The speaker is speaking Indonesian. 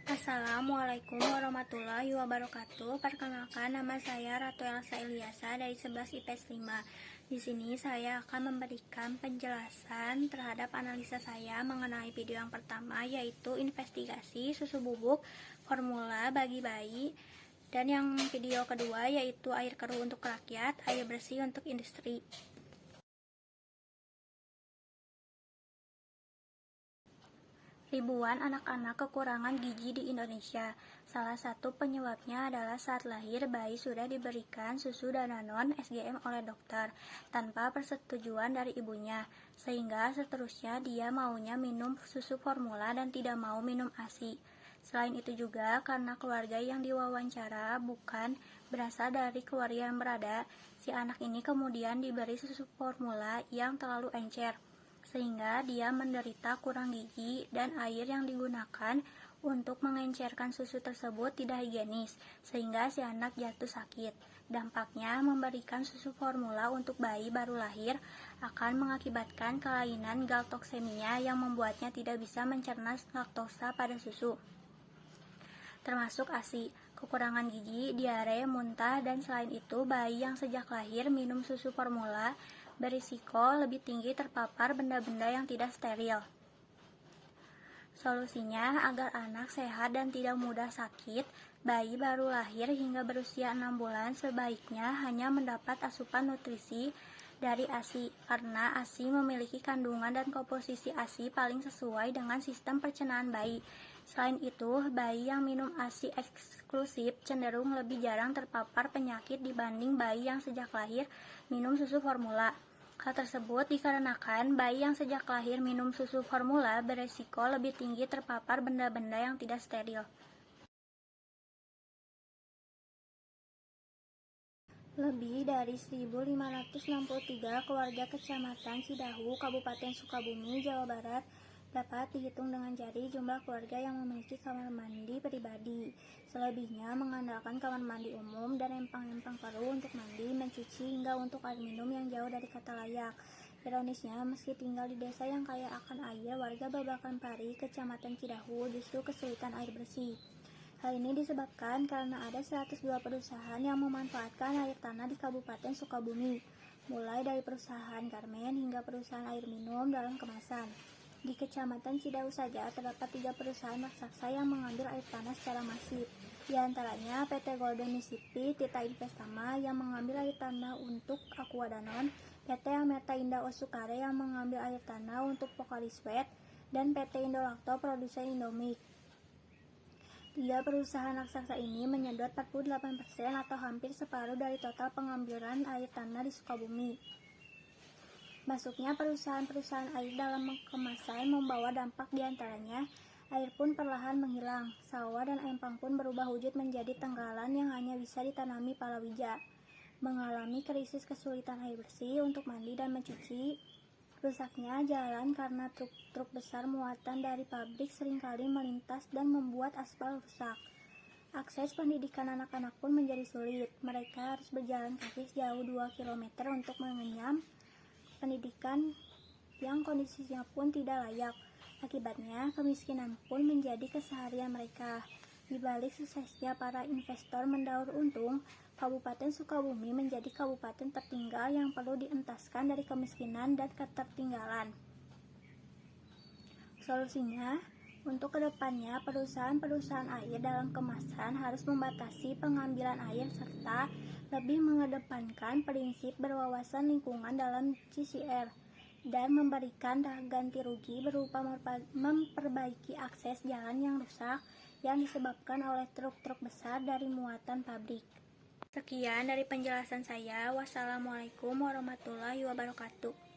Assalamualaikum warahmatullahi wabarakatuh. Perkenalkan, nama saya Ratu Elsa Ilyasa dari 11 IPS 5. Di sini saya akan memberikan penjelasan terhadap analisa saya mengenai video yang pertama, yaitu investigasi susu bubuk formula bagi bayi, dan yang video kedua yaitu air keruh untuk rakyat, air bersih untuk industri. Ribuan anak-anak kekurangan gizi di Indonesia. Salah satu penyebabnya adalah saat lahir, bayi sudah diberikan susu Danone SGM oleh dokter tanpa persetujuan dari ibunya, sehingga seterusnya dia maunya minum susu formula dan tidak mau minum ASI. Selain itu juga karena keluarga yang diwawancara bukan berasal dari keluarga yang berada, si anak ini kemudian diberi susu formula yang terlalu encer, sehingga dia menderita kurang gizi dan air yang digunakan untuk mengencerkan susu tersebut tidak higienis, sehingga si anak jatuh sakit. Dampaknya, memberikan susu formula untuk bayi baru lahir akan mengakibatkan kelainan galaktosemia yang membuatnya tidak bisa mencerna laktosa pada susu, termasuk ASI, kekurangan gizi, diare, muntah, dan selain itu bayi yang sejak lahir minum susu formula berisiko lebih tinggi terpapar benda-benda yang tidak steril. Solusinya, agar anak sehat dan tidak mudah sakit, bayi baru lahir hingga berusia 6 bulan sebaiknya hanya mendapat asupan nutrisi dari ASI, karena ASI memiliki kandungan dan komposisi ASI paling sesuai dengan sistem pencernaan bayi. Selain itu, bayi yang minum ASI eksklusif cenderung lebih jarang terpapar penyakit dibanding bayi yang sejak lahir minum susu formula. Hal tersebut dikarenakan bayi yang sejak lahir minum susu formula beresiko lebih tinggi terpapar benda-benda yang tidak steril. Lebih dari 1.563 keluarga Kecamatan Cidahu, Kabupaten Sukabumi, Jawa Barat dapat dihitung dengan jari jumlah keluarga yang memiliki kamar mandi pribadi. Selebihnya mengandalkan kamar mandi umum dan empang-empang keruh untuk mandi, mencuci, hingga untuk air minum yang jauh dari kata layak. Ironisnya, meski tinggal di desa yang kaya akan air, warga Babakan Pari, Kecamatan Cidahu justru kesulitan air bersih. Hal ini disebabkan karena ada 102 perusahaan yang memanfaatkan air tanah di Kabupaten Sukabumi, mulai dari perusahaan garmen hingga perusahaan air minum dalam kemasan. Di Kecamatan Cidahu saja terdapat 3 perusahaan raksasa yang mengambil air tanah secara masif. Di antaranya PT Golden Mississippi Tita Investama yang mengambil air tanah untuk Aqua Danone, PT Amerta Indah Osukare yang mengambil air tanah untuk Pocari Sweat, dan PT Indolacto produsen Indomie. 3 perusahaan raksasa ini menyedot 48% atau hampir separuh dari total pengambilan air tanah di Sukabumi. Masuknya perusahaan-perusahaan air dalam kemasan membawa dampak diantaranya, air pun perlahan menghilang, sawah dan empang pun berubah wujud menjadi tenggalan yang hanya bisa ditanami palawija, mengalami krisis kesulitan air bersih untuk mandi dan mencuci, rusaknya jalan karena truk-truk besar muatan dari pabrik seringkali melintas dan membuat aspal rusak. Akses pendidikan anak-anak pun menjadi sulit, mereka harus berjalan kaki sejauh 2 km untuk mengenyam pendidikan yang kondisinya pun tidak layak. Akibatnya, kemiskinan pun menjadi keseharian mereka. Di balik suksesnya para investor mendaur untung, Kabupaten Sukabumi menjadi kabupaten tertinggal yang perlu dientaskan dari kemiskinan dan ketertinggalan. Solusinya, untuk kedepannya perusahaan-perusahaan air dalam kemasan harus membatasi pengambilan air serta lebih mengedepankan prinsip berwawasan lingkungan dalam CSR dan memberikan ganti rugi berupa memperbaiki akses jalan yang rusak yang disebabkan oleh truk-truk besar dari muatan pabrik. Sekian dari penjelasan saya. Wassalamualaikum warahmatullahi wabarakatuh.